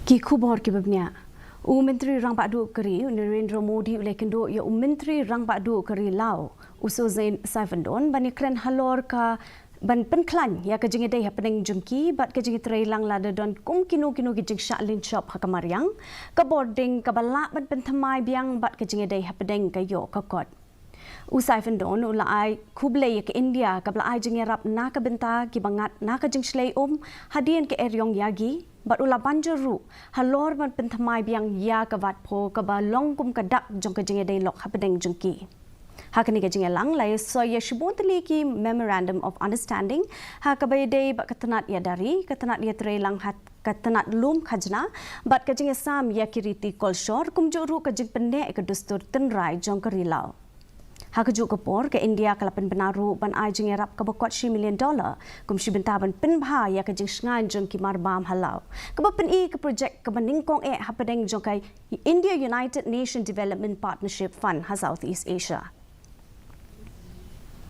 Ki khubor ki babnya. Menteri Rang Padu Keri Narendra Modi ulekendo ya Menteri Rang Padu Keri Lau uso Zain Saifandon bani kren halor ka ban Pynkhlain ya ka Jingiadei Hadpeng jungki bat ka Jingiadei lang lada don kung kinu ki jing shalin shop hakamariang ka boarding ka balak ban penthamai biang bat ka Jingiadei Hadpeng ka yo ka kot. Usai fendon ulai kublai ke India kabla ai jingerap na ka benta ki bangat na ka jing shlei hadian ke eryong yagi bat ula banjuru halor ban penthamai biang ya ka wat pho ka ba long kum ka dak jong ka Jingiadei lok Hadpeng jungki. Hakani ka jingelang lai so ya shibontli ki memorandum of understanding ha ka bayde ba katanat ya dari katanat ya trelang hat katanat lum khajna bat ka jingesam ya kiriti kolshor kum juru ka jing penne ka dustur tenrai jong ka rilau. Hakaju kapor ke India kalapan benaru ban ai jingerap ka bakot $1 million kum shibenta ban pinbha ya ka jing sngan jong ki marbam halau ka ba pen ke project ka baningkong Hadpeng jong kai India United Nation Development Partnership Fund ha Southeast Asia.